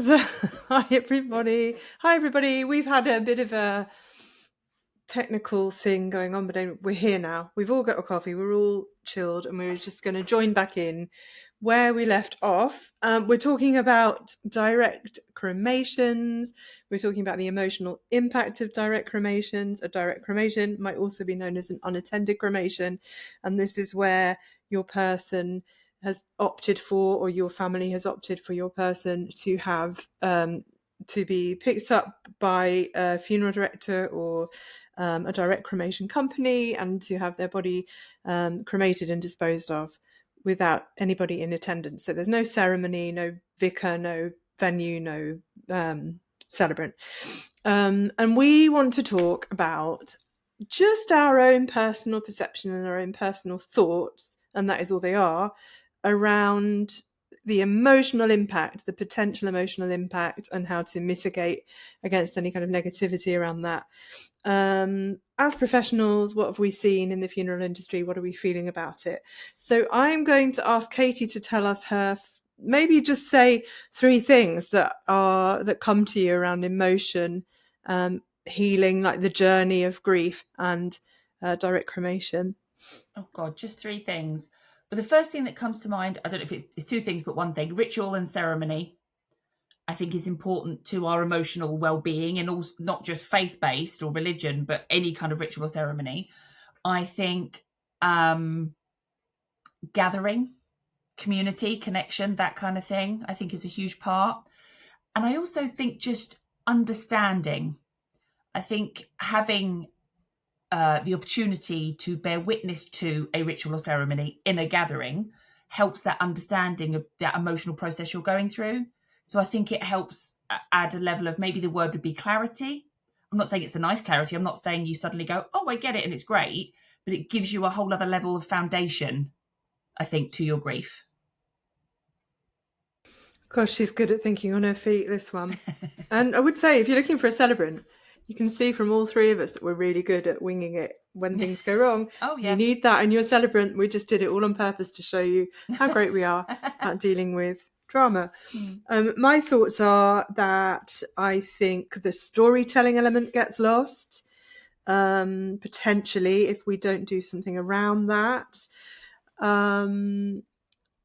So, hi everybody. Hi everybody. We've had a bit of a technical thing going on, but we're here now. We've all got a coffee. We're all chilled, and we're just going to join back in where we left off. We're talking about direct cremations. We're talking about the emotional impact of direct cremations. A direct cremation might also be known as an unattended cremation, and this is where your person has opted for, or your family has opted for your person to have to be picked up by a funeral director or a direct cremation company, and to have their body cremated and disposed of without anybody in attendance. So there's no ceremony, no vicar, no venue, no celebrant. And we want to talk about just our own personal perception and our own personal thoughts, and that is all they are, around the emotional impact, the potential emotional impact, and how to mitigate against any kind of negativity around that. As professionals, what have we seen in the funeral industry? What are we feeling about it? So I'm going to ask Katie to tell us her, maybe just say 3 things that come to you around emotion, healing, like the journey of grief, and direct cremation. Oh God, just 3 things. But the first thing that comes to mind, I don't know if it's 2 things, but one thing: ritual and ceremony. I think is important to our emotional well-being, and also not just faith-based or religion, but any kind of ritual or ceremony. I think gathering, community, connection, that kind of thing, I think is a huge part. And I also think just understanding. I think having the opportunity to bear witness to a ritual or ceremony in a gathering helps that understanding of that emotional process you're going through. So I think it helps add a level of, maybe the word would be clarity. I'm not saying it's a nice clarity. I'm not saying you suddenly go, oh, I get it and it's great, but it gives you a whole other level of foundation, I think, to your grief. Gosh, she's good at thinking on her feet, this one. And I would say, if you're looking for a celebrant, you can see from all 3 of us that we're really good at winging it when things go wrong. Oh, You yeah. need that in your celebrant. We just did it all on purpose to show you how great we are at dealing with drama. My thoughts are that I think the storytelling element gets lost, potentially, if we don't do something around that.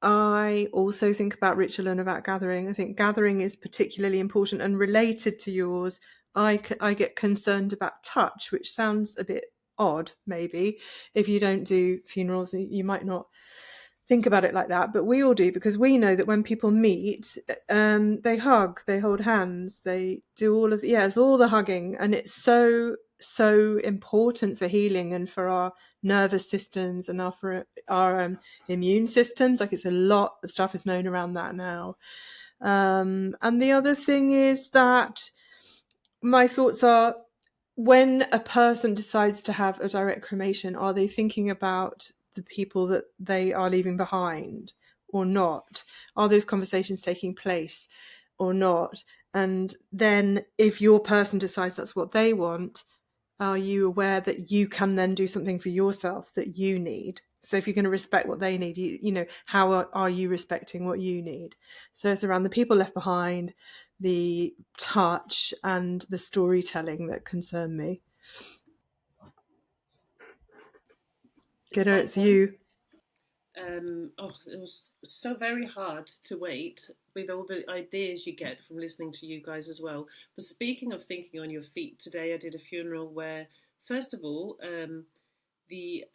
I also think about ritual and about gathering. I think gathering is particularly important and related to yours. I get concerned about touch, which sounds a bit odd, maybe. If you don't do funerals, you might not think about it like that, but we all do, because we know that when people meet, they hug, they hold hands, they do it's all the hugging, and it's so important for healing and for our nervous systems and for our immune systems. Like, it's a lot of stuff is known around that now. And the other thing is that my thoughts are, when a person decides to have a direct cremation, are they thinking about the people that they are leaving behind or not? Are those conversations taking place or not? And then if your person decides that's what they want, are you aware that you can then do something for yourself that you need? So if you're going to respect what they need, how are you respecting what you need? So it's around the people left behind, the touch, and the storytelling that concern me. Gidder, it's you. It was so very hard to wait with all the ideas you get from listening to you guys as well. But speaking of thinking on your feet, today I did a funeral where, first of all, the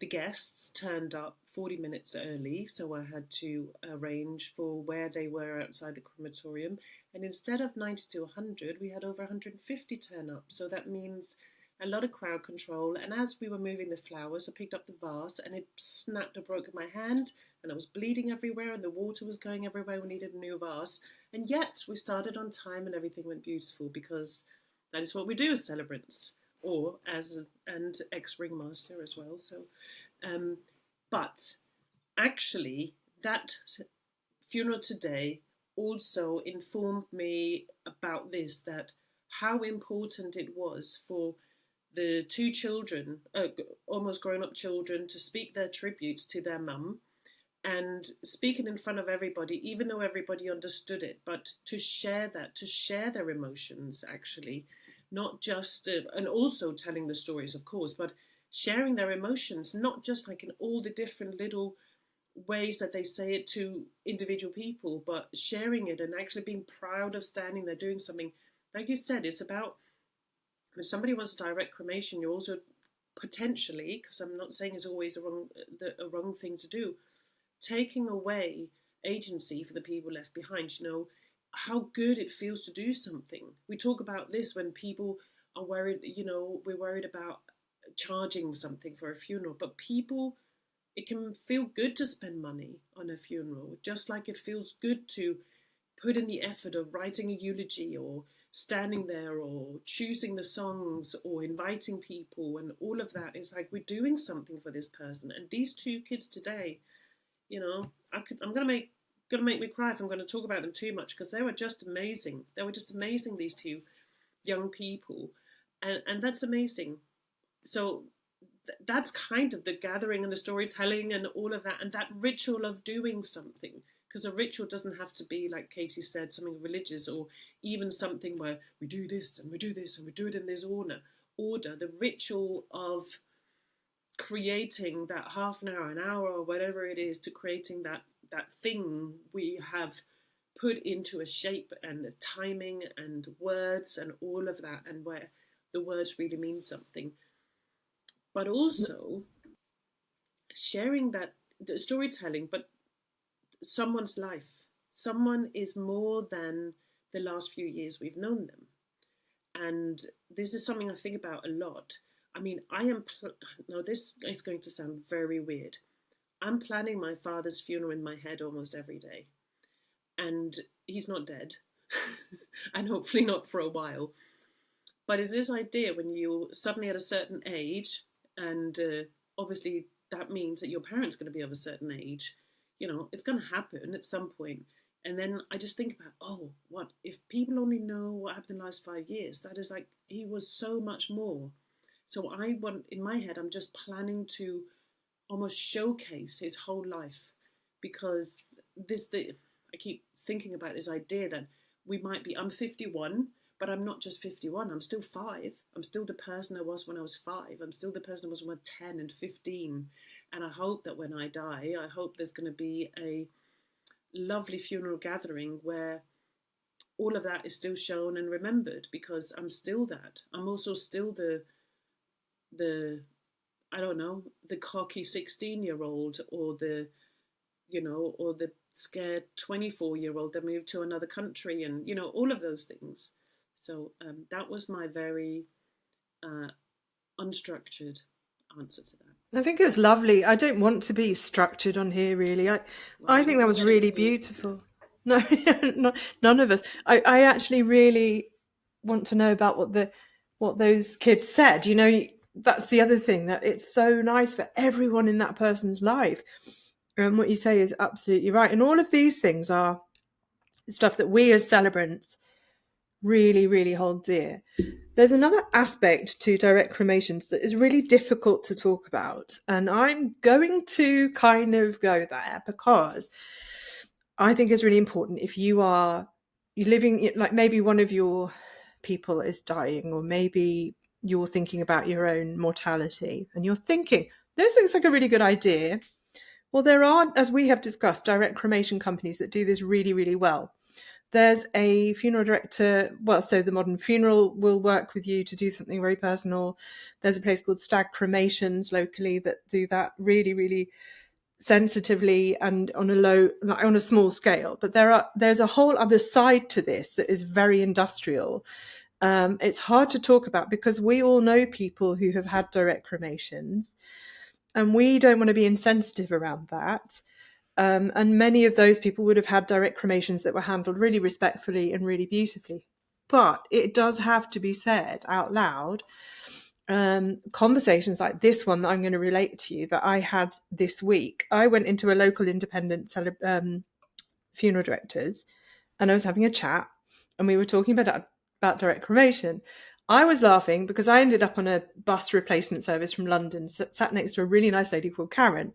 guests turned up 40 minutes early, so I had to arrange for where they were outside the crematorium. And instead of 90 to 100, we had over 150 turn up. So that means a lot of crowd control. And as we were moving the flowers, I picked up the vase and it snapped or broke in my hand, and I was bleeding everywhere and the water was going everywhere. We needed a new vase. And yet we started on time and everything went beautiful, because that is what we do as celebrants, or and ex-ringmaster as well. So, but actually, that funeral today also informed me about this, that how important it was for the 2 children, almost grown-up children, to speak their tributes to their mum, and speaking in front of everybody, even though everybody understood it, but to share that, to share their emotions, actually, not just, and also telling the stories, of course, but sharing their emotions, not just like in all the different little ways that they say it to individual people, but sharing it and actually being proud of standing there doing something. Like you said, it's about, if somebody wants direct cremation, you're also potentially, because I'm not saying it's always a wrong thing to do, taking away agency for the people left behind. How good it feels to do something. We talk about this when people are worried, we're worried about charging something for a funeral, but people, it can feel good to spend money on a funeral, just like it feels good to put in the effort of writing a eulogy or standing there or choosing the songs or inviting people, and all of that is like we're doing something for this person. And these two kids today, I'm gonna make me cry if I'm going to talk about them too much, because they were just amazing. They were just amazing, these two young people, and that's amazing. So that's kind of the gathering and the storytelling and all of that, and that ritual of doing something. Because a ritual doesn't have to be, like Katie said, something religious, or even something where we do this and we do this and we do it in this order. The ritual of creating that half an hour or whatever it is, to creating that thing we have put into a shape and a timing and words and all of that, and where the words really mean something. But also sharing that, the storytelling, but someone's life. Someone is more than the last few years we've known them. And this is something I think about a lot. I mean, now this is going to sound very weird. I'm planning my father's funeral in my head almost every day. And he's not dead, and hopefully not for a while. But it's this idea when you're suddenly at a certain age, and obviously that means that your parents are going to be of a certain age. It's going to happen at some point. And then I just think about, oh, what if people only know what happened in the last 5 years? That is like, he was so much more. So in my head, I'm just planning to almost showcase his whole life, because I keep thinking about this idea that I'm 51, but I'm not just 51. I'm still 5. I'm still the person I was when I was 5. I'm still the person I was when I was 10 and 15. And I hope that when I die, I hope there's going to be a lovely funeral gathering where all of that is still shown and remembered, because I'm still that. I'm also still the I don't know, the cocky 16-year-old, or the scared 24-year-old that moved to another country, and all of those things. So that was my very unstructured answer to that. I think it was lovely. I don't want to be structured on here, really. I Right, think you that can was get it really with me. beautiful. No, none of us. I actually really want to know about what those kids said. That's the other thing, that it's so nice for everyone in that person's life. And what you say is absolutely right. And all of these things are stuff that we as celebrants really, really hold dear. There's another aspect to direct cremations that is really difficult to talk about. And I'm going to kind of go there because I think it's really important. If you're living, like maybe one of your people is dying, or maybe you're thinking about your own mortality and you're thinking, this looks like a really good idea. Well, there are, as we have discussed, direct cremation companies that do this really, really well. There's a funeral director, so the Modern Funeral will work with you to do something very personal. There's a place called Stag Cremations locally that do that really, really sensitively and on a small scale. But there's a whole other side to this that is very industrial. It's hard to talk about because we all know people who have had direct cremations, and we don't want to be insensitive around that. And many of those people would have had direct cremations that were handled really respectfully and really beautifully. But it does have to be said out loud. Conversations like this one that I'm going to relate to you that I had this week. I went into a local independent funeral directors, and I was having a chat, and we were talking about direct cremation. I was laughing because I ended up on a bus replacement service from London, sat next to a really nice lady called Karen.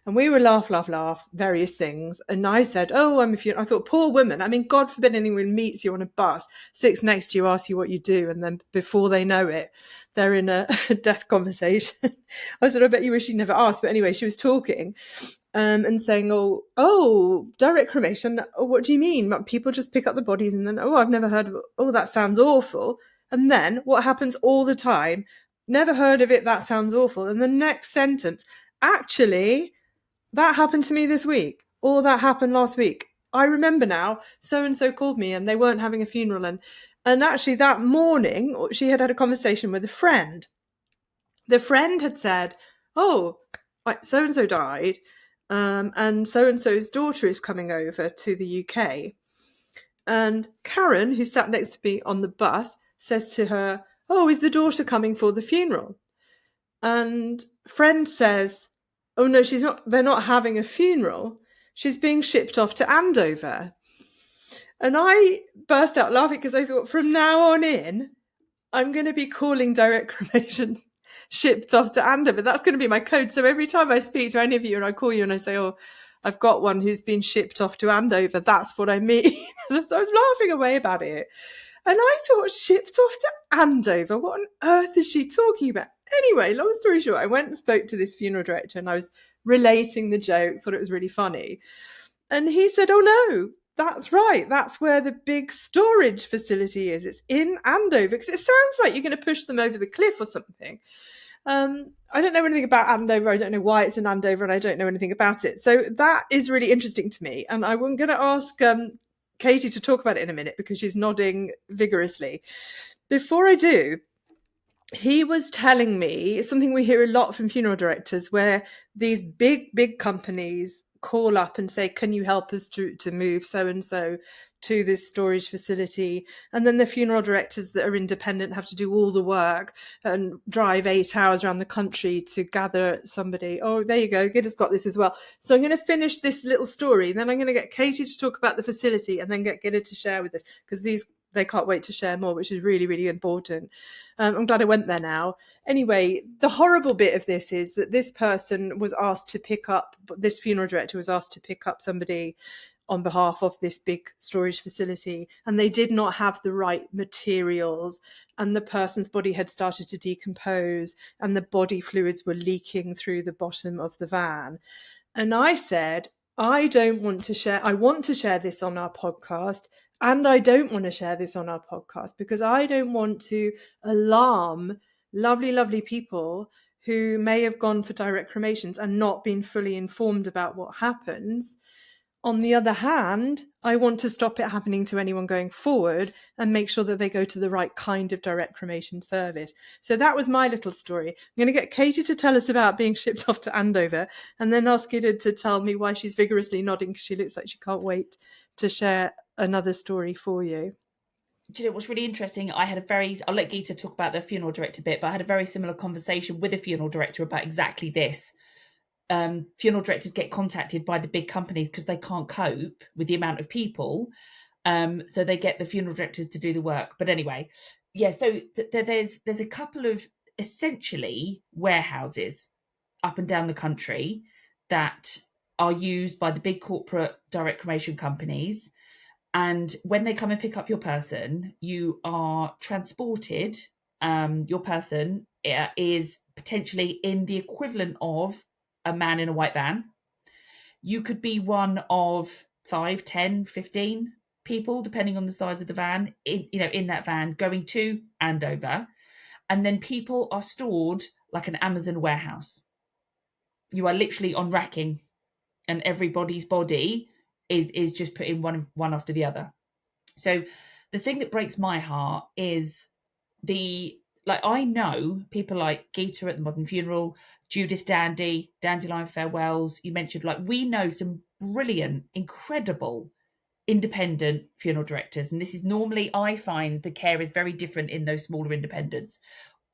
And we were laugh, various things. And I said, oh, I thought, poor woman. I mean, God forbid anyone meets you on a bus, sits next to you, asks you what you do. And then before they know it, they're in a death conversation. I said, I bet you wish she'd never asked. But anyway, she was talking and saying, oh, direct cremation. Oh, what do you mean? People just pick up the bodies and then, oh, I've never heard of it. Oh, that sounds awful. And then what happens all the time, never heard of it, that sounds awful. And the next sentence, actually, that happened to me this week, or that happened last week. I remember now, so-and-so called me and they weren't having a funeral. And actually that morning, she had a conversation with a friend. The friend had said, oh, so-and-so died, and so-and-so's daughter is coming over to the UK. And Karen, who sat next to me on the bus, says to her, oh, is the daughter coming for the funeral? And friend says, oh no, she's not, they're not having a funeral. She's being shipped off to Andover. And I burst out laughing because I thought, from now on in, I'm going to be calling direct cremations shipped off to Andover. That's going to be my code. So every time I speak to any of you and I call you and I say, oh, I've got one who's been shipped off to Andover, that's what I mean. So I was laughing away about it. And I thought, shipped off to Andover? What on earth is she talking about? Anyway, long story short, I went and spoke to this funeral director and I was relating the joke, thought it was really funny. And he said, oh no, that's right. That's where the big storage facility is. It's in Andover, because it sounds like you're going to push them over the cliff or something. I don't know anything about Andover. I don't know why it's in Andover, and I don't know anything about it. So that is really interesting to me. And I'm going to ask Katie to talk about it in a minute because she's nodding vigorously. Before I do, he was telling me something we hear a lot from funeral directors, where these big companies call up and say, can you help us to move so-and-so to this storage facility? And then the funeral directors that are independent have to do all the work and drive 8 hours around the country to gather somebody. Oh, there you go. Gitta's got this as well. So I'm going to finish this little story. Then I'm going to get Katie to talk about the facility and then get Gitta to share with us, because they can't wait to share more, which is really, really important. I'm glad I went there now. Anyway, the horrible bit of this is that this person was asked to pick up, this funeral director was asked to pick up somebody on behalf of this big storage facility, and they did not have the right materials, and the person's body had started to decompose and the body fluids were leaking through the bottom of the van. And I said, I want to share this on our podcast, and I don't want to share this on our podcast because I don't want to alarm lovely people who may have gone for direct cremations and not been fully informed about what happens. On the other hand, I want to stop it happening to anyone going forward and make sure that they go to the right kind of direct cremation service. So that was my little story. I'm going to get Katie to tell us about being shipped off to Andover, and then ask Gitta to tell me why she's vigorously nodding, because she looks like she can't wait to share another story for you. Do you know what's really interesting? I'll let Gita talk about the funeral director bit, but I had a very similar conversation with a funeral director about exactly this. Funeral directors get contacted by the big companies because they can't cope with the amount of people. So they get the funeral directors to do the work. But anyway, yeah, so there's a couple of essentially warehouses up and down the country that are used by the big corporate direct cremation companies. And when they come and pick up your person, you are transported. Your person is potentially in the equivalent of a man in a white van. You could be one of 5, 10, 15 people, depending on the size of the van, in that van going to Andover. And then people are stored like an Amazon warehouse. You are literally on racking, and everybody's body is just put in one after the other. So the thing that breaks my heart is I know people like Gita at the Modern Funeral, Judith Dandelion Farewells. You mentioned, we know some brilliant, incredible, independent funeral directors. And this is normally, I find the care is very different in those smaller independents.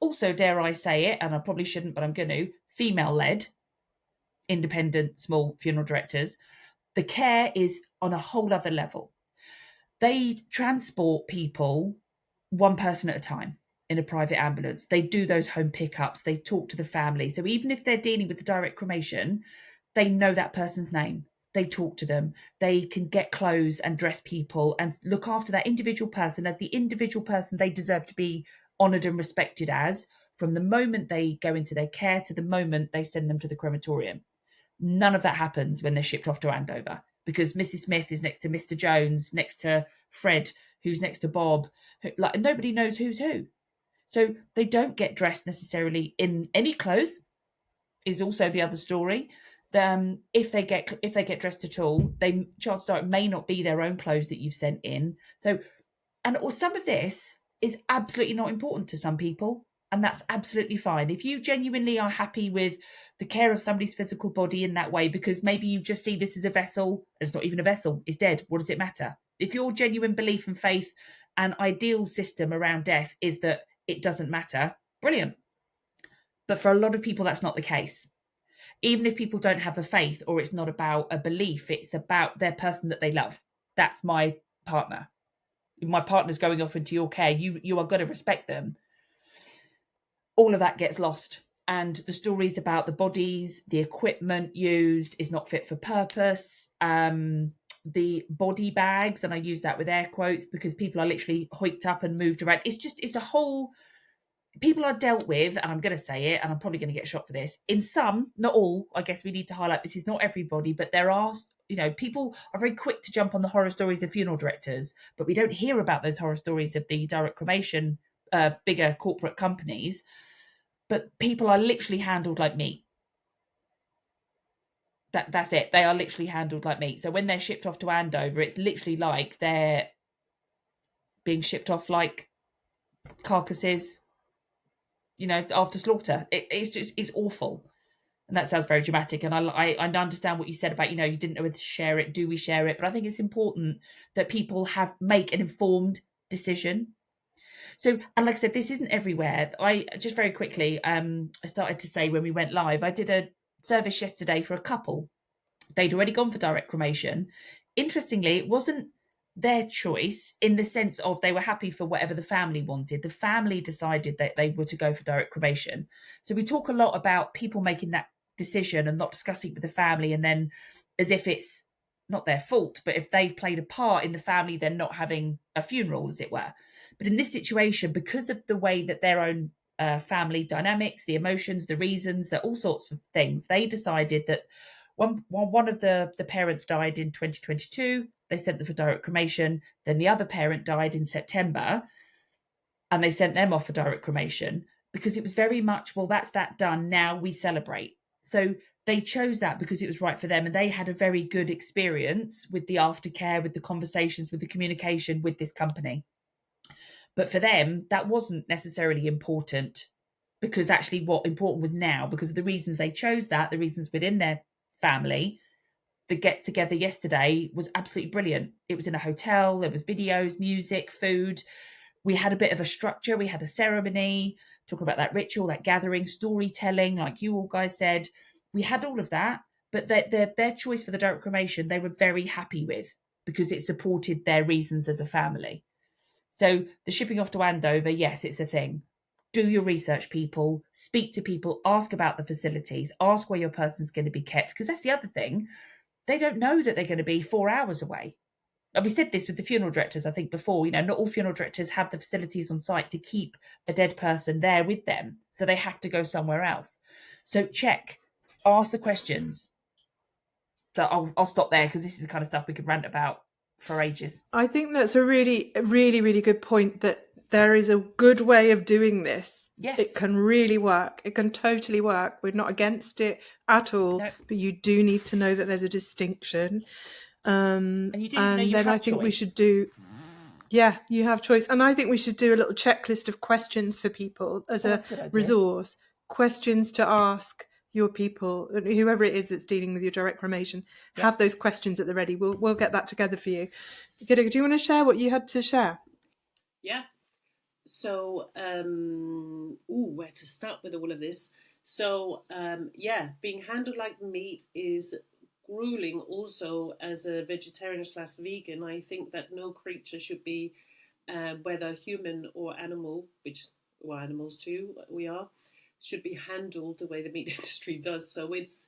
Also, dare I say it, and I probably shouldn't, but I'm going to, female-led independent small funeral directors. The care is on a whole other level. They transport people one person at a time. in a private ambulance. They do those home pickups. They talk to the family. So even if they're dealing with the direct cremation, they know that person's name. They talk to them. They can get clothes and dress people and look after that individual person as the individual person they deserve to be honoured and respected as, from the moment they go into their care to the moment they send them to the crematorium. None of that happens when they're shipped off to Andover, because Mrs. Smith is next to Mr. Jones, next to Fred, who's next to Bob. Like, nobody knows who's who. So they don't get dressed necessarily in any clothes, is also the other story. If they get dressed at all, they chances are it may not be their own clothes that you've sent in. So, and or some of this is absolutely not important to some people, and that's absolutely fine. If you genuinely are happy with the care of somebody's physical body in that way, because maybe you just see this as a vessel, it's not even a vessel, it's dead. What does it matter? If your genuine belief and faith and ideal system around death is that it doesn't matter, brilliant. But for a lot of people, that's not the case. Even if people don't have a faith, or it's not about a belief, it's about their person that they love. That's my partner. My partner's going off into your care. You are going to respect them. All of that gets lost. And the stories about the bodies, the equipment used is not fit for purpose. The body bags, and I use that with air quotes because people are literally hoiked up and moved around. It's a whole, people are dealt with, and I'm going to say it, and I'm probably going to get shot for this. In some, not all, I guess we need to highlight this is not everybody, but there are, people are very quick to jump on the horror stories of funeral directors, but we don't hear about those horror stories of the direct cremation, bigger corporate companies. But people are literally handled like meat. That's it. They are literally handled like meat. So when they're shipped off to Andover, it's literally like they're being shipped off like carcasses, after slaughter. It's awful. And that sounds very dramatic. And I understand what you said about, you didn't know whether to share it. Do we share it? But I think it's important that people make an informed decision. So, and like I said, this isn't everywhere. I just very quickly, I started to say when we went live, I did a service yesterday for a couple. They'd already gone for direct cremation. Interestingly, it wasn't their choice in the sense of they were happy for whatever the family wanted. The family decided that they were to go for direct cremation. So we talk a lot about people making that decision and not discussing with the family, and then as if it's not their fault, but if they've played a part in the family, then not having a funeral, as it were. But in this situation, because of the way that their own family dynamics, the emotions, the reasons, all sorts of things, they decided that one of the parents died in 2022. They sent them for direct cremation. Then the other parent died in September, and they sent them off for direct cremation because it was very much, well, that's that done. Now we celebrate. So they chose that because it was right for them, and they had a very good experience with the aftercare, with the conversations, with the communication with this company. But for them, that wasn't necessarily important, because actually what important was now, because of the reasons they chose that, the reasons within their family. The get together yesterday was absolutely brilliant. It was in a hotel, there was videos, music, food. We had a bit of a structure, we had a ceremony, talking about that ritual, that gathering, storytelling, like you all guys said. We had all of that, but their choice for the direct cremation, they were very happy with, because it supported their reasons as a family. So the shipping off to Andover, yes, it's a thing. Do your research, people. Speak to people. Ask about the facilities. Ask where your person's going to be kept. Because that's the other thing. They don't know that they're going to be 4 hours away. And we said this with the funeral directors, I think, before. Not all funeral directors have the facilities on site to keep a dead person there with them. So they have to go somewhere else. So check. Ask the questions. So I'll stop there, because this is the kind of stuff we could rant about for ages. I think that's a really, really, really good point, that there is a good way of doing this. Yes. It can really work. It can totally work. We're not against it at all, No. but you do need to know that there's a distinction. And you do need to know you then have I think choice. we should do, you have choice. And I think we should do a little checklist of questions for people as a resource. Questions to ask your people, whoever it is that's dealing with your direct cremation. Yep. Have those questions at the ready. We'll get that together for you. Do you want to share what you had to share? Yeah. So, where to start with all of this? So, being handled like meat is grueling. Also, as a vegetarian / vegan, I think that no creature should be, whether human or animal, which We're animals too. We are should be handled the way the meat industry does. So it's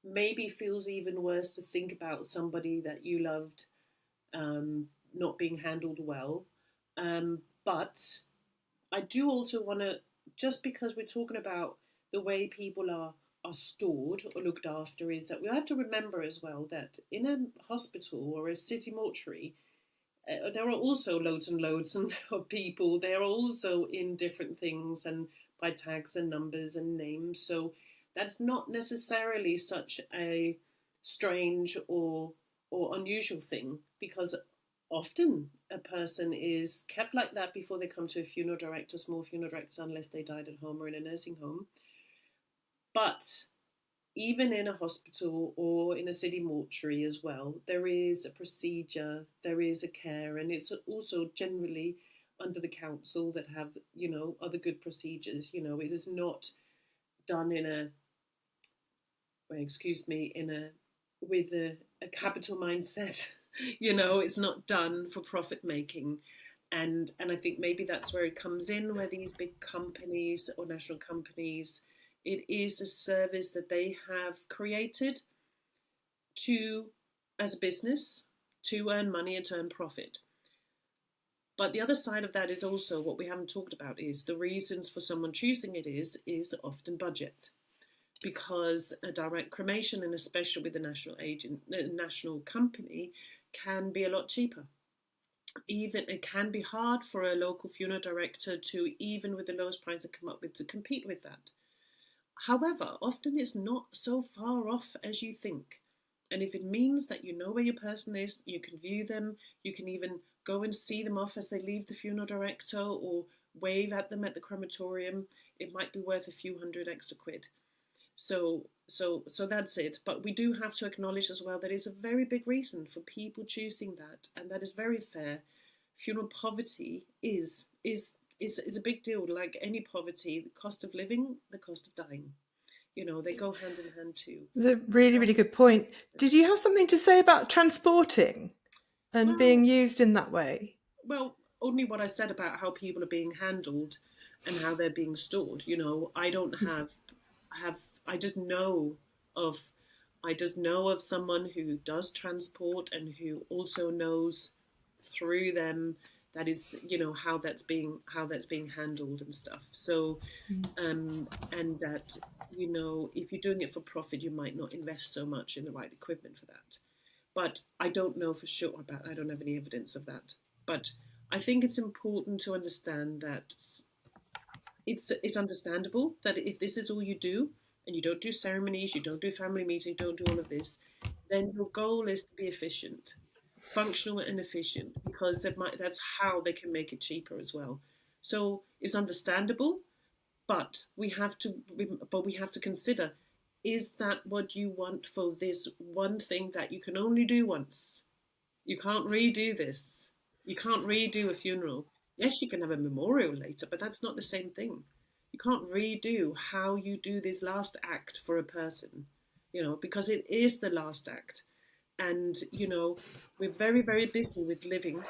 maybe feels even worse to think about somebody that you loved not being handled well. But I do also want to, just because we're talking about the way people are stored or looked after, is that we have to remember as well that in a hospital or a city mortuary, there are also loads and loads of people. They are also in different things and by tags and numbers and names. So that's not necessarily such a strange or unusual thing, because often a person is kept like that before they come to a funeral director, small funeral director, unless they died at home or in a nursing home. But even in a hospital or in a city mortuary as well, there is a procedure, there is a care, and it's also generally under the council that have, other good procedures. It is not done in a, well, excuse me, in a with a capital mindset. It's not done for profit making. And I think maybe that's where it comes in, where these big companies or national companies, it is a service that they have created to, as a business, to earn money and to earn profit. But the other side of that is also what we haven't talked about, is the reasons for someone choosing it is often budget, because a direct cremation, and especially with a national company, can be a lot cheaper. Even it can be hard for a local funeral director to, even with the lowest price they come up with, to compete with that. However, often it's not so far off as you think. And if it means that you know where your person is, you can view them, you can even go and see them off as they leave the funeral director or wave at them at the crematorium, it might be worth a few hundred extra quid. So that's it. But we do have to acknowledge as well that it's a very big reason for people choosing that, and that is very fair. Funeral poverty is a big deal. Like any poverty, the cost of living, the cost of dying. They go hand in hand too. It's a really, really good point. Did you have something to say about transporting and Well, being used in that way? well, only what I said about how people are being handled and how they're being stored. I don't have I just know of someone who does transport and who also knows through them that is, how that's being handled and stuff. So and that, if you're doing it for profit, you might not invest so much in the right equipment for that. But I don't know for sure about, I don't have any evidence of that. But I think it's important to understand that it's understandable that if this is all you do, and you don't do ceremonies, you don't do family meetings, you don't do all of this, then your goal is to be efficient, functional and efficient, because that's how they can make it cheaper as well. So it's understandable, but we have to consider, is that what you want for this one thing that you can only do once? You can't redo this. You can't redo a funeral. Yes, you can have a memorial later, but that's not the same thing. You can't redo how you do this last act for a person, because it is the last act. And, we're very, very busy with living,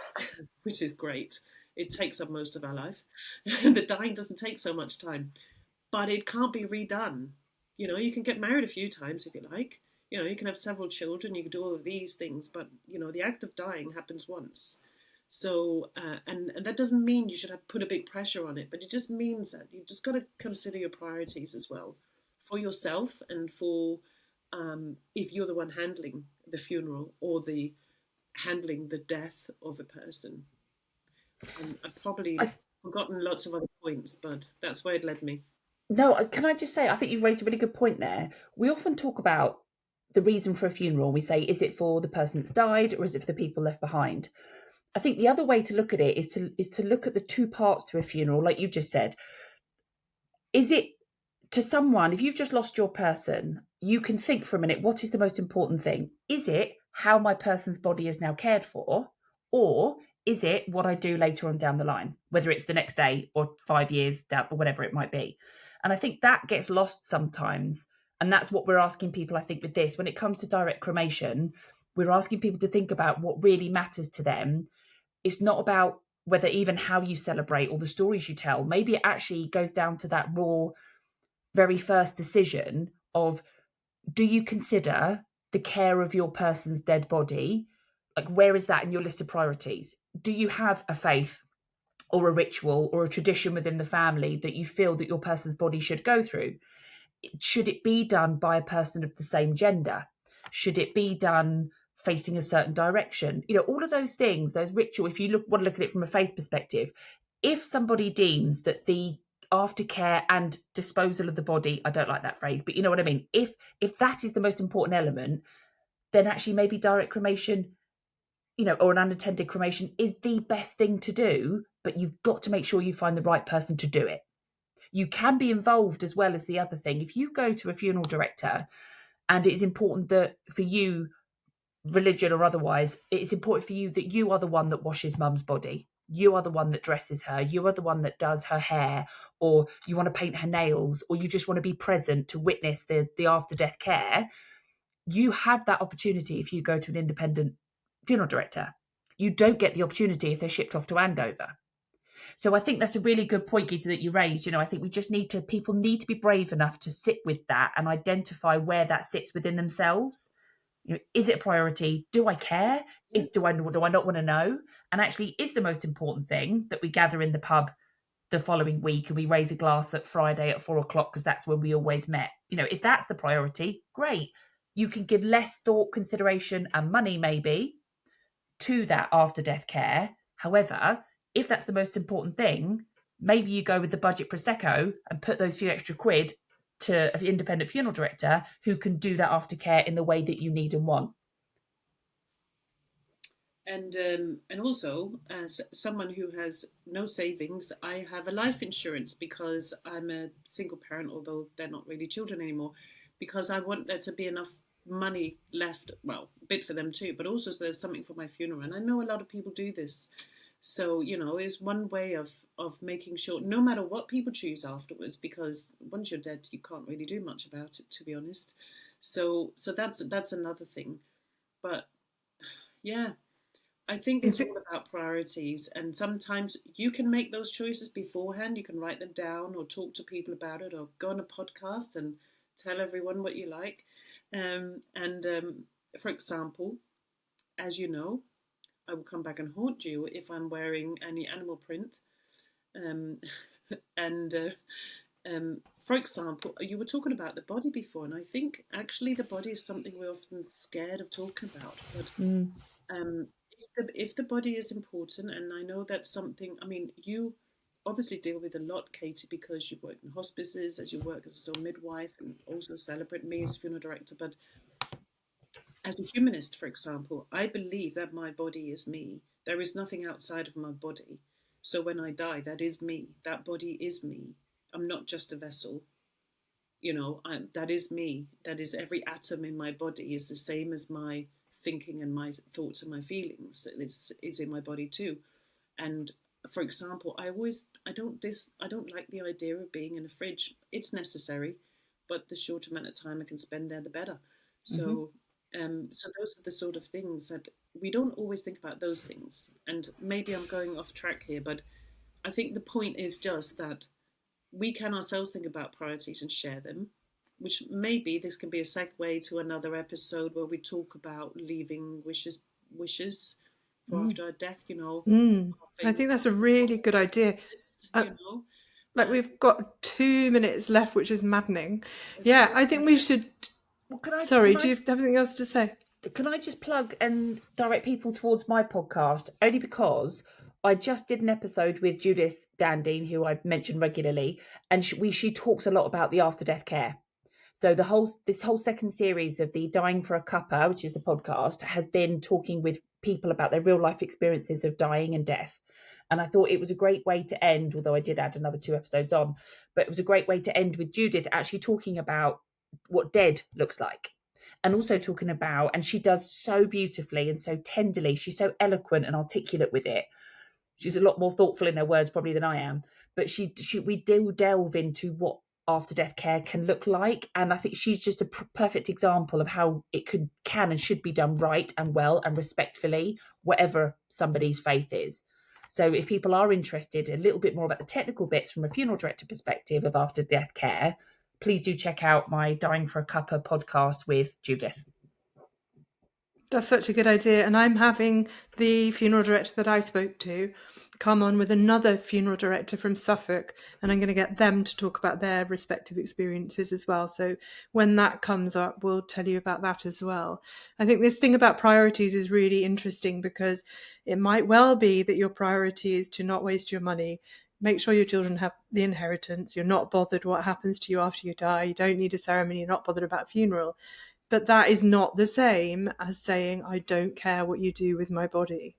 which is great. It takes up most of our life. The dying doesn't take so much time, but it can't be redone. You can get married a few times if you like. You can have several children, you can do all of these things, but the act of dying happens once. So, and that doesn't mean you should have put a big pressure on it, but it just means that you've just got to consider your priorities as well, for yourself and for, if you're the one handling the funeral or the handling the death of a person. And I've probably forgotten lots of other points, but that's where it led me. No, can I just say, I think you've raised a really good point there. We often talk about the reason for a funeral. We say, is it for the person that's died or is it for the people left behind? I think the other way to look at it is to look at the two parts to a funeral, like you just said. Is it, to someone, if you've just lost your person, you can think for a minute, what is the most important thing? Is it how my person's body is now cared for? Or is it what I do later on down the line, whether it's the next day or 5 years down or whatever it might be? And I think that gets lost sometimes. And that's what we're asking people, I think, with this. When it comes to direct cremation, we're asking people to think about what really matters to them. It's not about whether even how you celebrate or the stories you tell, maybe it actually goes down to that raw, very first decision of, do you consider the care of your person's dead body? Like, where is that in your list of priorities? Do you have a faith or a ritual or a tradition within the family that you feel that your person's body should go through? Should it be done by a person of the same gender? Should it be done facing a certain direction? All of those things, those ritual, if you want to look at it from a faith perspective, if somebody deems that the aftercare and disposal of the body, I don't like that phrase, but you know what I mean, if that is the most important element, then actually maybe direct cremation, or an unattended cremation is the best thing to do, but you've got to make sure you find the right person to do it. You can be involved as well as the other thing. If you go to a funeral director and it is important that for you, religion or otherwise, it's important for you that you are the one that washes mum's body. You are the one that dresses her. You are the one that does her hair, or you want to paint her nails, or you just want to be present to witness the after death care. You have that opportunity if you go to an independent funeral director. You don't get the opportunity if they're shipped off to Andover. So I think that's a really good point, Gita, that you raised. I think people need to be brave enough to sit with that and identify where that sits within themselves. Is it a priority? Do I care? Do I not want to know? And actually, is the most important thing that we gather in the pub the following week and we raise a glass at Friday at 4:00 because that's when we always met. If that's the priority, great. You can give less thought, consideration, and money maybe to that after death care. However, if that's the most important thing, maybe you go with the budget prosecco and put those few extra quid to an independent funeral director who can do that aftercare in the way that you need and want. And also, as someone who has no savings, I have a life insurance because I'm a single parent, although they're not really children anymore, because I want there to be enough money left, well, a bit for them too, but also so there's something for my funeral. And I know a lot of people do this. So, it's one way of making sure, no matter what people choose afterwards, because once you're dead, you can't really do much about it, to be honest. So that's another thing. But yeah, I think it's all about priorities, and sometimes you can make those choices beforehand. You can write them down or talk to people about it or go on a podcast and tell everyone what you like. For example, as you know, I will come back and haunt you if I'm wearing any animal print. For example, you were talking about the body before, and I think actually the body is something we're often scared of talking about. But if the body is important, and I know that's something, I mean, you obviously deal with a lot, Katie, because you work in hospices, as you work as a midwife, and also celebrate me as a funeral director. But as a humanist, for example, I believe that my body is me. There is nothing outside of my body. So when I die, that is me. That body is me. I'm not just a vessel. That is me. That is every atom in my body is the same as my thinking and my thoughts and my feelings. It's in my body too. And for example, I don't like the idea of being in a fridge. It's necessary, but the shorter amount of time I can spend there, the better. So, so those are the sort of things that we don't always think about. Those things, and maybe I'm going off track here, but I think the point is just that we can ourselves think about priorities and share them. Which maybe this can be a segue to another episode where we talk about leaving wishes for after our death. I think that's a really good idea. List, Like we've got 2 minutes left, which is maddening. Yeah, I think we should. Well, Sorry, do you have anything else to say? Can I just plug and direct people towards my podcast? Only because I just did an episode with Judith Dandine, who I mention regularly, and she talks a lot about the after death care. So this whole second series of the Dying for a Cuppa, which is the podcast, has been talking with people about their real life experiences of dying and death. And I thought it was a great way to end, although I did add another 2 episodes on, but it was a great way to end with Judith actually talking about what dead looks like. And also talking about, and she does so beautifully and so tenderly, she's so eloquent and articulate with it. She's a lot more thoughtful in her words probably than I am, but we do delve into what after death care can look like, and I think she's just a perfect example of how it can and should be done right and well and respectfully, whatever somebody's faith is. So if people are interested a little bit more about the technical bits from a funeral director perspective of after death care, please do check out my Dying for a Cuppa podcast with Judith. That's such a good idea. And I'm having the funeral director that I spoke to come on with another funeral director from Suffolk, and I'm going to get them to talk about their respective experiences as well. So when that comes up, we'll tell you about that as well. I think this thing about priorities is really interesting, because it might well be that your priority is to not waste your money. Make sure your children have the inheritance. You're not bothered what happens to you after you die. You don't need a ceremony. You're not bothered about a funeral. But that is not the same as saying, I don't care what you do with my body.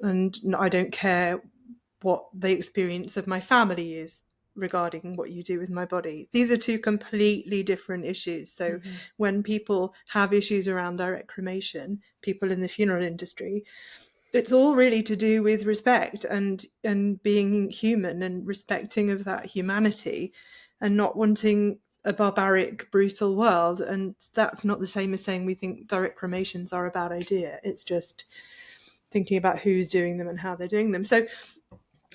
And I don't care what the experience of my family is regarding what you do with my body. These are two completely different issues. So when people have issues around direct cremation, people in the funeral industry, it's all really to do with respect and being human and respecting of that humanity, and not wanting a barbaric, brutal world. And that's not the same as saying we think direct cremations are a bad idea. It's just thinking about who's doing them and how they're doing them. So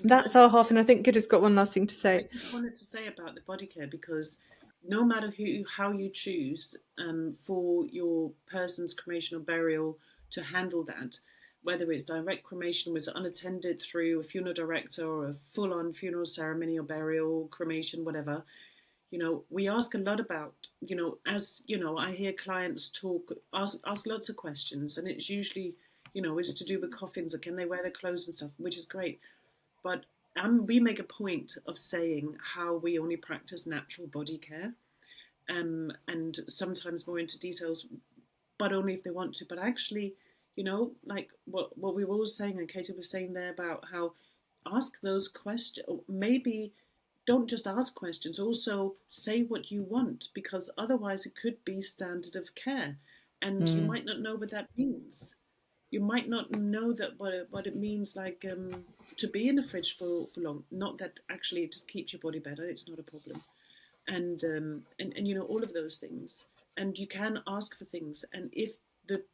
that's our half, and I think Gitta's got one last thing to say. I just wanted to say about the body care, because no matter how you choose for your person's cremation or burial to handle that, whether it's direct cremation was unattended through a funeral director, or a full-on funeral ceremony or burial, cremation, whatever, we ask a lot about, as I hear clients ask lots of questions, and it's usually, it's to do with coffins, or can they wear their clothes and stuff, which is great. But we make a point of saying how we only practice natural body care, and sometimes more into details, but only if they want to. But actually, like what we were all saying, and Katie was saying there about how ask those questions, maybe don't just ask questions, also say what you want, because otherwise it could be standard of care, and you might not know what that means. You might not know that what it means, like to be in the fridge for long. Not that actually it just keeps your body better; it's not a problem, and all of those things. And you can ask for things, and if the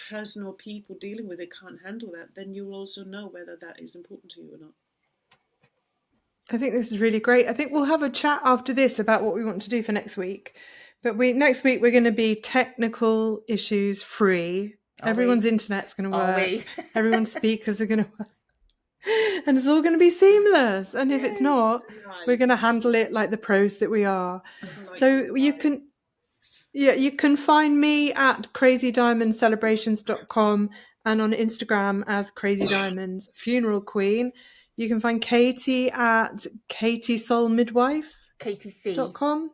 person or people dealing with it can't handle that, then you'll also know whether that is important to you or not. I think this is really great. I think we'll have a chat after this about what we want to do for next week. But next week we're going to be technical issues free. Everyone's internet's going to work. Everyone's speakers are going to work. And it's all going to be seamless. And if it's not, we're going to handle it like the pros that we are. So you can find me at crazydiamondcelebrations.com and on Instagram as Crazy Diamonds Funeral Queen. You can find Katie at katiesoulmidwife.com.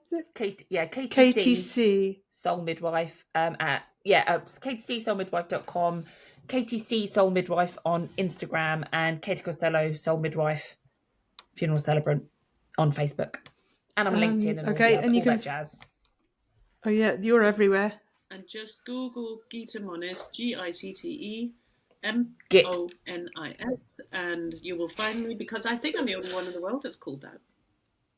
KTC Soul Midwife at katiesoulmidwife.com, KTC Soul Midwife on Instagram, and Katie Costello Soul Midwife Funeral Celebrant on Facebook. And I'm LinkedIn and all that jazz. Oh yeah, you're everywhere. And just Google Gita Monis, GITTEMONIS, and you will find me, because I think I'm the only one in the world that's called that.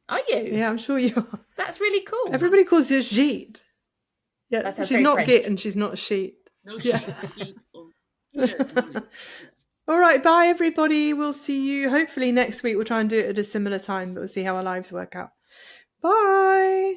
Are you? Yeah, I'm sure you are. That's really cool. Everybody calls you Jeet. Yeah, she's not French. Git and she's not Sheet. No Sheet, Git. All right, bye everybody. We'll see you hopefully next week. We'll try and do it at a similar time, but we'll see how our lives work out. Bye.